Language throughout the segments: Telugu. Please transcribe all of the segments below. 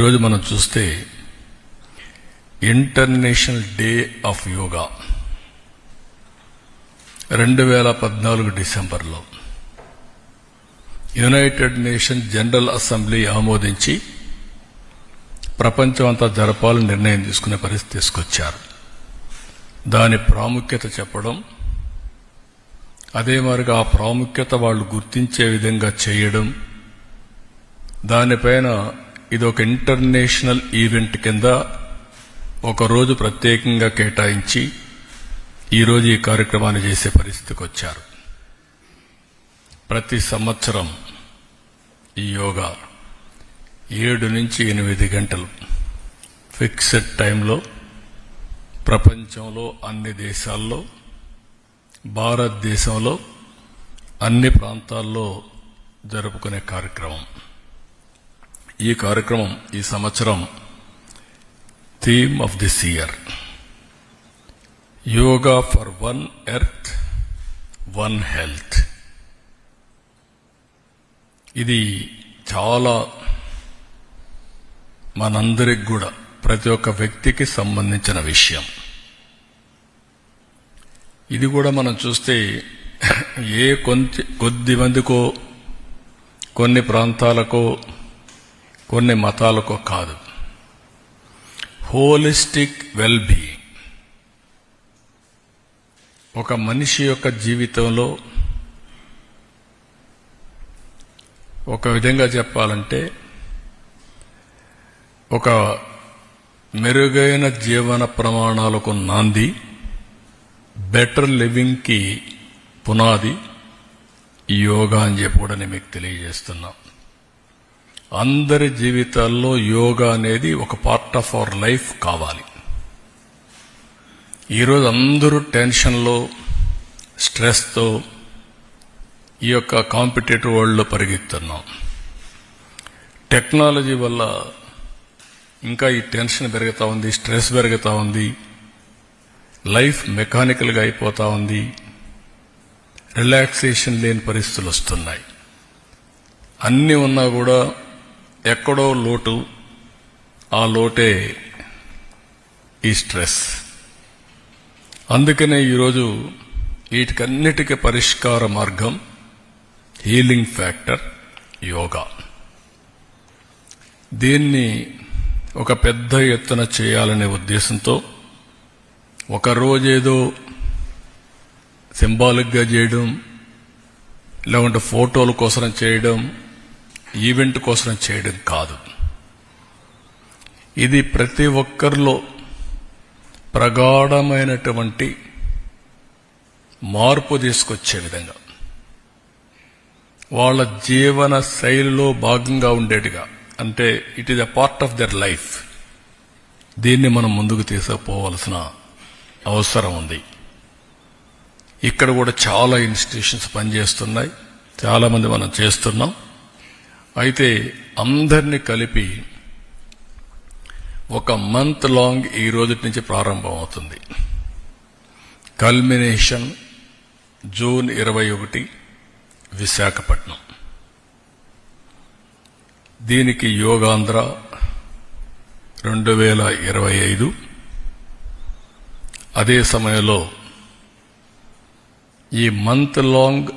ఈరోజు మనం చూస్తే ఇంటర్నేషనల్ డే ఆఫ్ యోగా 2014 డిసెంబర్లో యునైటెడ్ నేషన్ జనరల్ అసెంబ్లీ ఆమోదించి ప్రపంచం అంతా జరపాలని నిర్ణయం తీసుకునే పరిస్థితి తీసుకొచ్చారు. దాని ప్రాముఖ్యత చెప్పడం, అదే మరిగా ఆ ప్రాముఖ్యత వాళ్ళు గుర్తించే విధంగా చేయడం, దానిపైన ఇది ఒక ఇంటర్నేషనల్ ఈవెంట్ కింద ఒక రోజు ప్రత్యేకంగా కేటాయించి ఈరోజు ఈ కార్యక్రమాన్ని చేసే పరిస్థితికి వచ్చారు. ప్రతి సంవత్సరం ఈ యోగా 7 నుంచి 8 గంటలు ఫిక్స్డ్ టైంలో ప్రపంచంలో అన్ని దేశాల్లో, భారతదేశంలో అన్ని ప్రాంతాల్లో జరుపుకునే కార్యక్రమం. ఈ కార్యక్రమం ఈ సంవత్సరం theme of this year yoga for one earth one health. ఇది చాలా మనందరికి కూడా ప్రతి ఒక్క వ్యక్తికి సంబంధించిన విషయం. ఇది కూడా మనం చూస్తే కొద్ది మందికో, కొన్ని ప్రాంతాలకో, కొన్ని మతాలకో కాదు, హోలిస్టిక్ వెల్ బీయింగ్. ఒక మనిషి యొక్క జీవితంలో ఒక విధంగా చెప్పాలంటే ఒక మెరుగైన జీవన ప్రమాణాలకు నాంది, బెటర్ లివింగ్కి పునాది ఈ యోగా అని చెప్పి కూడా నేను మీకు తెలియజేస్తున్నా. అందరి జీవితాల్లో యోగా అనేది ఒక పార్ట్ ఆఫ్ అవర్ లైఫ్ కావాలి. ఈరోజు అందరూ టెన్షన్లో, స్ట్రెస్తో ఈ యొక్క కాంపిటేటివ్ వరల్డ్లో పరిగెత్తున్నాం. టెక్నాలజీ వల్ల ఇంకా ఈ టెన్షన్ పెరుగుతూ ఉంది, స్ట్రెస్ పెరుగుతూ ఉంది, లైఫ్ మెకానికల్గా అయిపోతూ ఉంది, రిలాక్సేషన్ లేని పరిస్థితులు వస్తున్నాయి. అన్నీ ఉన్నా కూడా ఎక్కడో లోటు, ఆ లోటే ఈ స్ట్రెస్. అందుకనే ఈరోజు వీటికన్నిటికీ పరిష్కార మార్గం, హీలింగ్ ఫ్యాక్టర్ యోగా. దీన్ని ఒక పెద్ద ఎత్తున చేయాలనే ఉద్దేశంతో ఒక రోజేదో సింబాలిక్గా చేయడం, లేకుంటే ఫోటోల కోసం చేయడం, ఈవెంట్ కోసం చేయడం కాదు. ఇది ప్రతి ఒక్కరిలో ప్రగాఢమైనటువంటి మార్పు తీసుకొచ్చే విధంగా, వాళ్ళ జీవన శైలిలో భాగంగా ఉండేట్టుగా, అంటే it is a part of their life. దీన్ని మనం ముందుకు తీసుకుపోవాల్సిన అవసరం ఉంది. ఇక్కడ కూడా చాలా ఇన్స్టిట్యూషన్స్ పనిచేస్తున్నాయి, చాలామంది మనం చేస్తున్నాం. అయితే అందరినీ కలిపి ఒక మంత్ లాంగ్ ఈ రోజు నుంచి ప్రారంభం అవుతుంది. Culmination June 21 Visakhapatnam. దీనికి యోగాంధ్ర 2025. అదే సమయంలో ఈ మంత్ లాంగ్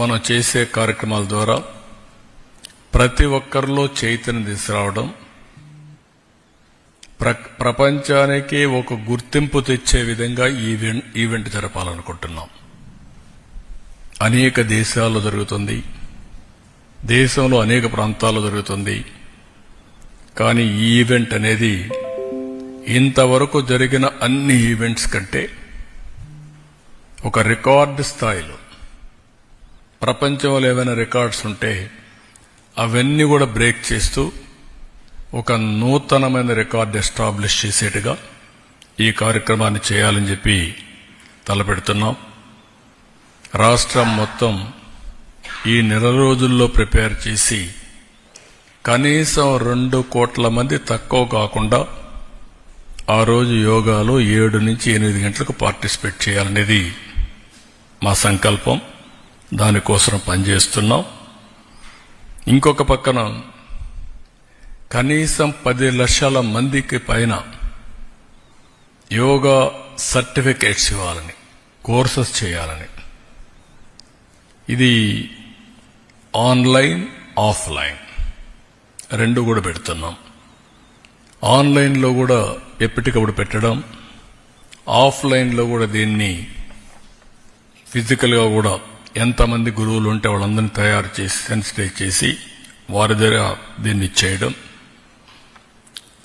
మనం చేసే కార్యక్రమాల ద్వారా ప్రతి ఒక్కరిలో చైతన్యం తీసుకురావడం, ప్రపంచానికి ఒక గుర్తింపు తెచ్చే విధంగా ఈవెంట్ జరపాలనుకుంటున్నాం. అనేక దేశాల్లో జరుగుతుంది, దేశంలో అనేక ప్రాంతాల్లో జరుగుతుంది. కానీ ఈ ఈవెంట్ అనేది ఇంతవరకు జరిగిన అన్ని ఈవెంట్స్ కంటే ఒక రికార్డు స్థాయిలో, ప్రపంచంలో ఏమైనా రికార్డ్స్ ఉంటే అవన్నీ కూడా బ్రేక్ చేస్తూ ఒక నూతనమైన రికార్డు ఎస్టాబ్లిష్ చేసేట్టుగా ఈ కార్యక్రమాన్ని చేయాలని చెప్పి తలపెడుతున్నాం. రాష్ట్రం మొత్తం ఈ నెల రోజుల్లో ప్రిపేర్ చేసి కనీసం 2 కోట్ల మంది తక్కువ కాకుండా ఆ రోజు యోగాలో 7 నుంచి 8 గంటలకు పార్టిసిపేట్ చేయాలనేది మా సంకల్పం. దానికోసం పనిచేస్తున్నాం. ఇంకొక పక్కన కనీసం 10 లక్షల మందికి పైన యోగా సర్టిఫికేట్స్ ఇవ్వాలని, కోర్సెస్ చేయాలని. ఇది ఆన్లైన్, ఆఫ్లైన్ రెండు కూడా పెడుతున్నాం. ఆన్లైన్లో కూడా ఎప్పటికప్పుడు పెట్టడం, ఆఫ్లైన్లో కూడా దీన్ని ఫిజికల్గా కూడా ఎంతమంది గురువులు ఉంటే వాళ్ళందరినీ తయారు చేసి సెన్సిటైజ్ చేసి వారి దగ్గర దీన్ని చేయడం.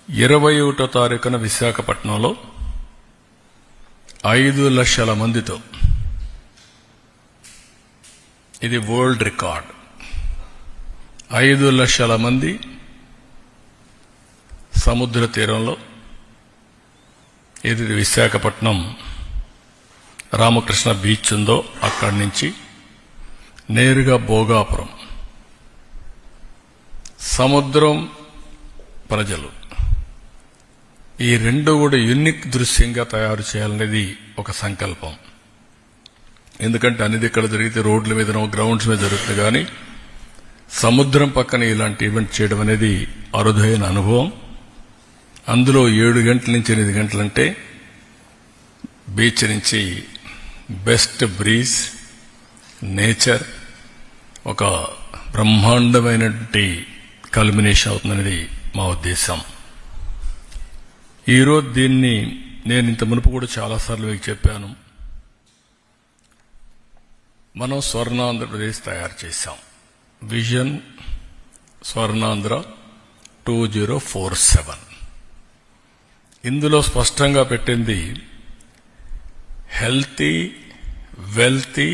21వ తారీఖున విశాఖపట్నంలో 5 లక్షల మందితో, ఇది వరల్డ్ రికార్డ్. 5 లక్షల మంది సముద్ర తీరంలో, ఇది విశాఖపట్నం రామకృష్ణ బీచ్ ఉందో అక్కడి నుంచి నేరుగా భోగాపురం, సముద్రం, ప్రజలు, ఈ రెండు కూడా యూనిక్ దృశ్యంగా తయారు చేయాలనేది ఒక సంకల్పం. ఎందుకంటే అనేది ఇక్కడ జరిగితే రోడ్ల మీదనో గ్రౌండ్స్ మీద జరుగుతుంది, కానీ సముద్రం పక్కన ఇలాంటి ఈవెంట్ చేయడం అనేది అరుదైన అనుభవం. అందులో 7 గంటల నుంచి 8 గంటలంటే బీచ్ నుంచి బెస్ట్ బ్రీజ్, నేచర్, ఒక బ్రహ్మాండమైనటువంటి కల్మినేషన్ అవుతుందనేది మా ఉద్దేశం. ఈరోజు దీన్ని నేను ఇంత మునుపు కూడా చాలాసార్లు మీకు చెప్పాను. మనం స్వర్ణాంధ్రప్రదేశ్ తయారు చేశాం. విజన్ స్వర్ణాంధ్ర 2047. ఇందులో స్పష్టంగా పెట్టింది హెల్తీ, వెల్తీ,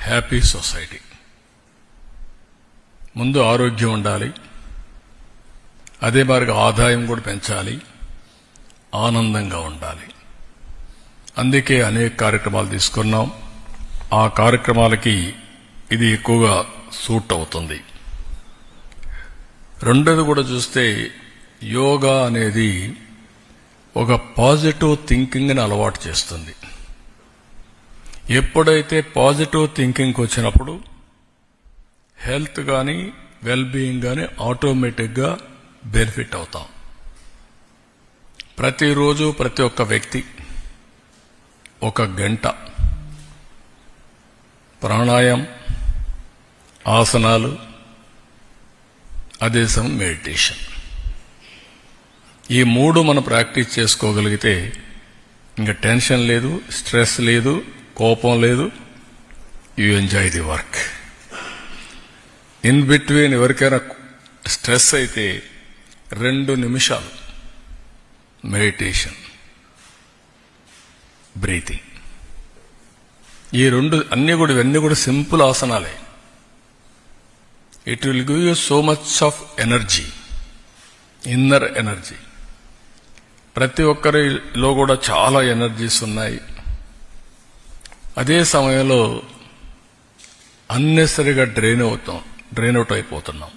హ్యాపీ సొసైటీ. ముందు ఆరోగ్యం ఉండాలి, అదే మాదిరిగా ఆదాయం కూడా పెంచాలి, ఆనందంగా ఉండాలి. అందుకే అనేక కార్యక్రమాలు తీసుకున్నాం. ఆ కార్యక్రమాలకి ఇది ఎక్కువగా సూట్ అవుతుంది. రెండోది కూడా చూస్తే యోగా అనేది ఒక పాజిటివ్ థింకింగ్ని అలవాటు చేస్తుంది. ఎప్పుడైతే పాజిటివ్ థింకింగ్కి వచ్చినప్పుడు హెల్త్ కానీ వెల్బీయింగ్ కానీ ఆటోమేటిక్గా బెనిఫిట్ అవుతాం. ప్రతిరోజు ప్రతి ఒక్క వ్యక్తి 1 గంట ప్రాణాయామం, ఆసనాలు, అదే సమయం మెడిటేషన్, ఈ 3 మనం ప్రాక్టీస్ చేసుకోగలిగితే ఇంకా టెన్షన్ లేదు, స్ట్రెస్ లేదు, కోపం లేదు. You enjoy the work. In between ఎవరికైనా స్ట్రెస్ అయితే 2 నిమిషాలు మెడిటేషన్, బ్రీతింగ్, ఈ 2 ఇవన్నీ కూడా సింపుల్ ఆసనాలే. It will give you so much of energy, inner energy. ప్రతి ఒక్కరిలో కూడా చాలా ఎనర్జీస్ ఉన్నాయి. అదే సమయంలో అన్నెసరిగా డ్రైన్ అవుట్ అయిపోతున్నాం.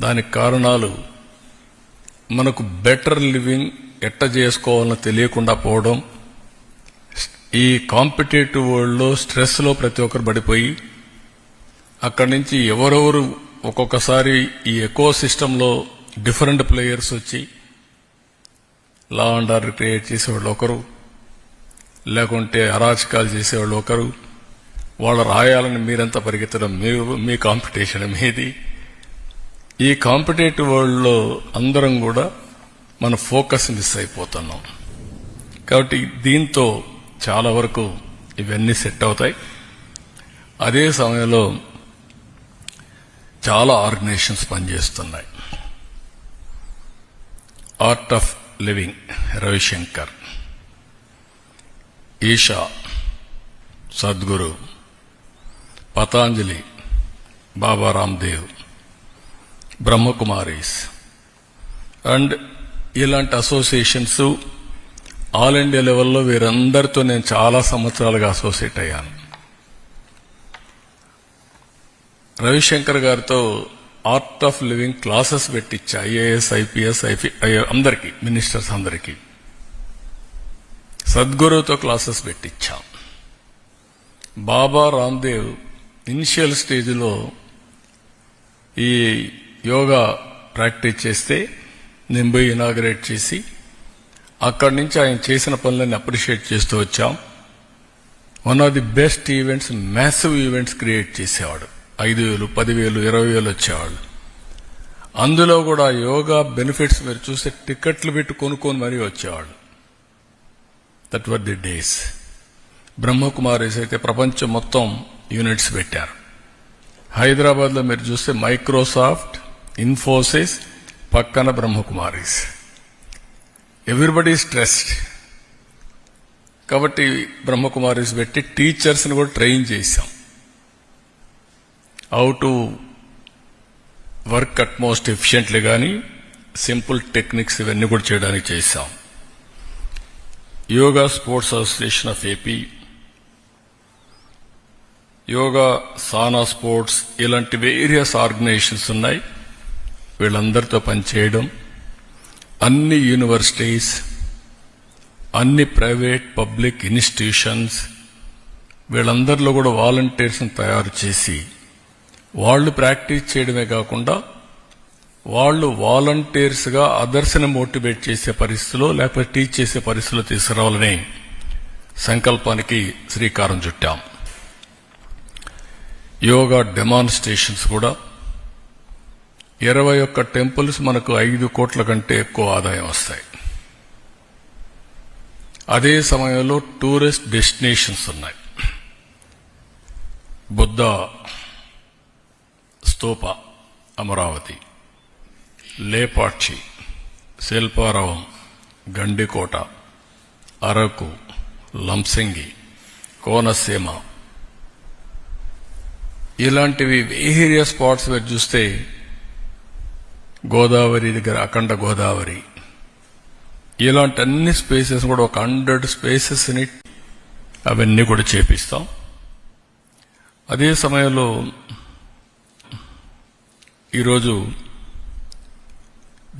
దానికి కారణాలు మనకు బెటర్ లివింగ్ ఎట్ట చేసుకోవాలని తెలియకుండా పోవడం, ఈ కాంపిటేటివ్ వరల్డ్లో స్ట్రెస్లో ప్రతి ఒక్కరు పడిపోయి అక్కడి నుంచి ఎవరెవరు ఒక్కొక్కసారి ఈ ఎకో సిస్టంలో డిఫరెంట్ ప్లేయర్స్ వచ్చి లా అండ్ ఆర్డర్ క్రియేట్ చేసేవాళ్ళు ఒకరు, లేకుంటే అరాచకాలు చేసేవాళ్ళు ఒకరు, వాళ్ళు రాయాలని మీరంతా పరిగెత్తడం, మీ కాంపిటీషన్ మీది. ఈ కాంపిటేటివ్ వరల్డ్లో అందరం కూడా మన ఫోకస్ మిస్ అయిపోతున్నాం. కాబట్టి దీంతో చాలా వరకు ఇవన్నీ సెట్ అవుతాయి. అదే సమయంలో చాలా ఆర్గనైజేషన్స్ పనిచేస్తున్నాయి. Art of living Ravishankar, Isha Sadhguru, Patanjali, Baba Ramdev, Brahma Kumaris and ఇలాంటి అసోసియేషన్స్ ఆల్ ఇండియా లెవెల్లో వీరందరితో నేను చాలా సంవత్సరాలుగా అసోసియేట్ అయ్యాను. రవిశంకర్ గారితో ఆర్ట్ ఆఫ్ లివింగ్ క్లాసెస్ పెట్టించా, ఐఏఎస్, ఐపీఎస్, అందరికీ, మినిస్టర్స్ అందరికీ. సద్గురుతో క్లాసెస్ పెట్టించా. బాబా రామ్దేవ్ ఇనిషియల్ స్టేజ్లో ఈ యోగా ప్రాక్టీస్ చేస్తే నేను పోయి ఇనాగరేట్ చేసి అక్కడి నుంచి ఆయన చేసిన పనులను అప్రిషియేట్ చేస్తూ వచ్చాం. One of the best events, massive events create చేసేవాడు. 5,000, 10,000, 20,000 వచ్చేవాళ్ళు. అందులో కూడా యోగా బెనిఫిట్స్ మీరు చూస్తే టికెట్లు పెట్టి కొనుక్కొని మరీ వచ్చేవాళ్ళు. That were the days. Brahma Kumaris అయితే ప్రపంచం మొత్తం యూనిట్స్ పెట్టారు. హైదరాబాద్లో మీరు చూస్తే మైక్రోసాఫ్ట్, ఇన్ఫోసిస్, పక్కన బ్రహ్మకుమారీస్. Everybody stressed. కాబట్టి బ్రహ్మకుమారీస్ పెట్టి టీచర్స్ని కూడా ట్రైన్ చేశాం. How to work at most efficiently కానీ సింపుల్ టెక్నిక్స్ ఇవన్నీ కూడా చేయడానికి చేశాం. Yoga sports association of AP, yoga సానా స్పోర్ట్స్, ఇలాంటి వేరియస్ ఆర్గనైజేషన్స్ ఉన్నాయి. వీళ్ళందరితో పనిచేయడం, అన్ని యూనివర్సిటీస్, అన్ని ప్రైవేట్ పబ్లిక్ ఇన్స్టిట్యూషన్స్, వీళ్ళందరిలో కూడా వాలంటీర్స్ని తయారు చేసి వాళ్ళు ప్రాక్టీస్ చేయడమే కాకుండా వాళ్ళు వాలంటీర్స్గా అదర్స్ని మోటివేట్ చేసే పరిస్థితిలో లేకపోతే టీచ్ చేసే పరిస్థితిలో తీసుకురావాలని సంకల్పానికి శ్రీకారం చుట్టాం. యోగా డెమాన్స్ట్రేషన్స్ కూడా 21 టెంపుల్స్ మనకు 5 కోట్ల కంటే ఎక్కువ ఆదాయం వస్తాయి. అదే సమయంలో టూరిస్ట్ డెస్టినేషన్స్ ఉన్నాయి. బుద్ధ స్తూప అమరావతి, లేపాక్షి, శిల్పారావం, గండికోట, అరకు, లంసింగి, కోనసీమ, ఇలాంటివి వేరియస్ స్పాట్స్ మీరు చూస్తే గోదావరి దగ్గర అఖండ గోదావరి, ఇలాంటి అన్ని స్పేసెస్ కూడా ఒక 100 స్పేసెస్ని అవన్నీ కూడా చేపిస్తాం. అదే సమయంలో ఈరోజు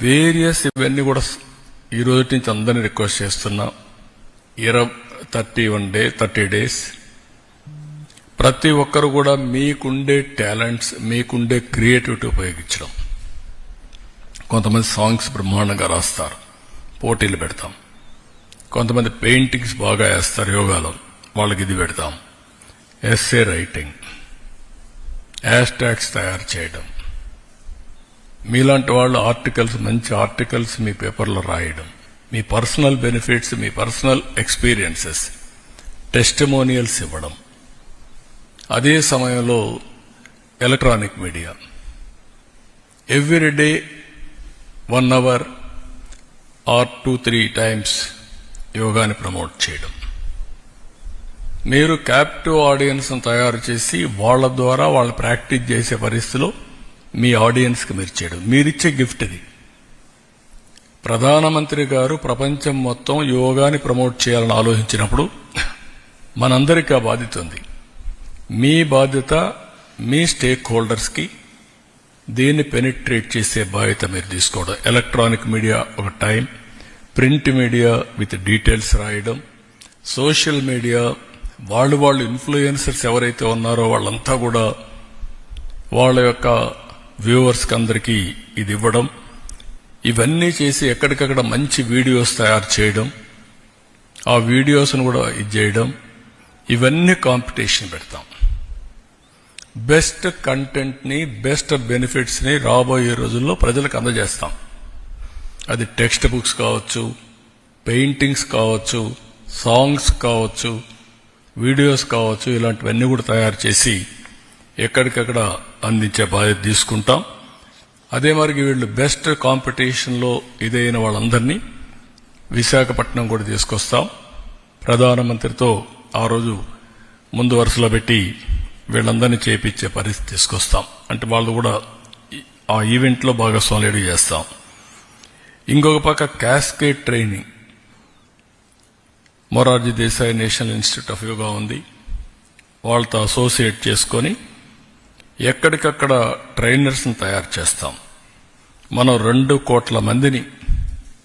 వేరియస్ ఇవన్నీ కూడా ఈ రోజు నుంచి అందరినీ రిక్వెస్ట్ చేస్తున్నా. 30 డేస్ ప్రతి ఒక్కరు కూడా మీకుండే టాలెంట్స్, మీకుండే క్రియేటివిటీ ఉపయోగించడం. కొంతమంది సాంగ్స్ బ్రహ్మాండంగా రాస్తారు, పోటీలు పెడతాం. కొంతమంది పెయింటింగ్స్ బాగా వేస్తారు యోగాలో, వాళ్ళకి ఇది పెడతాం. ఎస్సే రైటింగ్, హ్యాష్ ట్యాగ్స్ తయారు చేయడం, మీలాంటి వాళ్ళు ఆర్టికల్స్, మంచి ఆర్టికల్స్ మీ పేపర్లో రాయడం, మీ పర్సనల్ బెనిఫిట్స్, మీ పర్సనల్ ఎక్స్పీరియన్సెస్, టెస్టిమోనియల్స్ ఇవ్వడం. అదే సమయంలో electronic media every day 1 hour or 2-3 times యోగాని ప్రమోట్ చేయడం. మీరు క్యాప్టివ్ ఆడియన్స్ తయారు చేసి వాళ్ళ ద్వారా వాళ్ళు ప్రాక్టీస్ చేసే పరిస్థితిలో మీ ఆడియన్స్కి మీరు చేయడం మీరిచ్చే గిఫ్ట్ ఇది. ప్రధానమంత్రి గారు ప్రపంచం మొత్తం యోగాని ప్రమోట్ చేయాలని ఆలోచించినప్పుడు మనందరికీ ఆ బాధ్యత ఉంది. మీ బాధ్యత మీ స్టేక్ హోల్డర్స్కి దీన్ని పెనిట్రేట్ చేసే బాధ్యత మీరు తీసుకోవడం. ఎలక్ట్రానిక్ మీడియా ఒక time, print media with details రాయడం, సోషల్ మీడియా వాళ్ళు ఇన్ఫ్లుయెన్సర్స్ ఎవరైతే ఉన్నారో వాళ్ళంతా కూడా వాళ్ళ యొక్క వ్యూవర్స్కి అందరికీ ఇది ఇవ్వడం. ఇవన్నీ చేసి ఎక్కడికక్కడ మంచి వీడియోస్ తయారు చేయడం, ఆ వీడియోస్ను కూడా ఇది చేయడం. ఇవన్నీ కాంపిటీషన్ పెడతాం. బెస్ట్ కంటెంట్ని, బెస్ట్ బెనిఫిట్స్ని రాబోయే రోజుల్లో ప్రజలకు అందజేస్తాం. అది టెక్స్ట్ బుక్స్ కావచ్చు, పెయింటింగ్స్ కావచ్చు, సాంగ్స్ కావచ్చు, వీడియోస్ కావచ్చు, ఇలాంటివన్నీ కూడా తయారు చేసి ఎక్కడికక్కడ అందించే బాధ్యత తీసుకుంటాం. అదే మరి వీళ్ళు బెస్ట్ కాంపిటీషన్లో ఇదైన వాళ్ళందరినీ విశాఖపట్నం కూడా తీసుకొస్తాం. ప్రధానమంత్రితో ఆ రోజు ముందు వరుసలో పెట్టి వీళ్ళందరినీ చేపించే పరిస్థితి తీసుకొస్తాం. అంటే వాళ్ళు కూడా ఆ ఈవెంట్లో భాగస్వామ్యం చేస్తాం. ఇంకొక పక్క cascade training, Morarji Desai national institute of yoga ఉంది, వాళ్ళతో అసోసియేట్ చేసుకొని ఎక్కడికక్కడ ట్రైనర్స్ని తయారు చేస్తాం. మనం 2 కోట్ల మందిని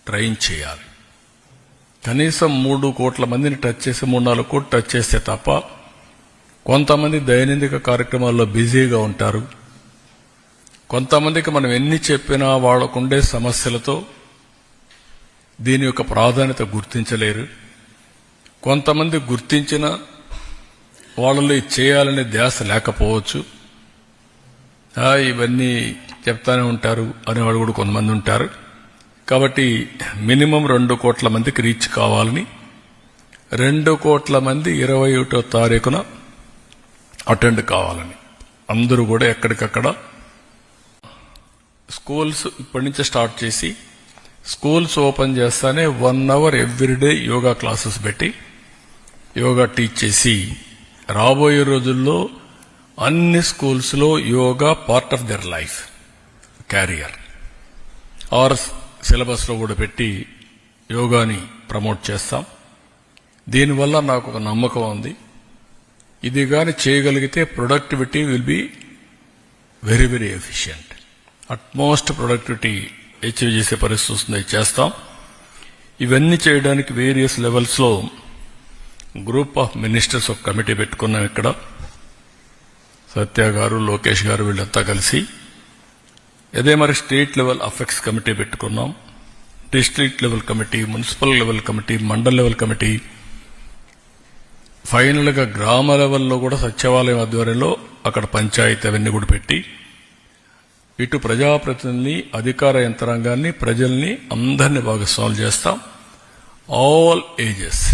ట్రైన్ చేయాలి. కనీసం 3 కోట్ల మందిని టచ్ చేసి 3-4 కోట్లు టచ్ చేస్తే తప్ప కొంతమంది దైనందిక కార్యక్రమాల్లో బిజీగా ఉంటారు. కొంతమందికి మనం ఎన్ని చెప్పినా వాళ్ళకుండే సమస్యలతో దీని యొక్క ప్రాధాన్యత గుర్తించలేరు. కొంతమంది గుర్తించిన వాళ్ళలో ఇది చేయాలనే ధ్యాస లేకపోవచ్చు. ఇవన్నీ చెప్తానే ఉంటారు అనేవాడు కూడా కొంతమంది ఉంటారు. కాబట్టి మినిమం 2 కోట్ల మందికి రీచ్ కావాలని 2 కోట్ల మంది 21వ తారీఖున అటెండ్ కావాలని అందరూ కూడా ఎక్కడికక్కడ స్కూల్స్ ఇప్పటి నుంచే స్టార్ట్ చేసి స్కూల్స్ ఓపెన్ చేస్తానే 1 అవర్ ఎవ్రీడే యోగా క్లాసెస్ పెట్టి యోగా టీచ్ చేసి రాబోయే రోజుల్లో అన్ని స్కూల్స్లో yoga part of their life career or సిలబస్లో కూడా పెట్టి యోగాని ప్రమోట్ చేస్తాం. దీనివల్ల నాకు ఒక నమ్మకం ఉంది, ఇది కానీ చేయగలిగితే productivity will be very very efficient. Utmost productivity achieve చేసే పరిస్థితి వస్తుంది, చేస్తాం. ఇవన్నీ చేయడానికి వేరియస్ లెవెల్స్లో గ్రూప్ ఆఫ్ మినిస్టర్స్ ఒక కమిటీ పెట్టుకున్నాం. ఇక్కడ సత్య గారు, లోకేష్ గారు వీళ్ళంతా కలిసి అదే మరి స్టేట్ లెవెల్ అఫెక్ట్స్ కమిటీ పెట్టుకున్నాం. District level committee, municipal level committee, mandal level committee, final గా గ్రామ లెవెల్లో కూడా సచివాలయం ఆధ్వర్యంలో అక్కడ పంచాయతీ అవన్నీ కూడా పెట్టి ఇటు ప్రజాప్రతినిధుల్ని, అధికార యంత్రాంగాన్ని, ప్రజల్ని అందరినీ భాగస్వాములు చేస్తాం. All ages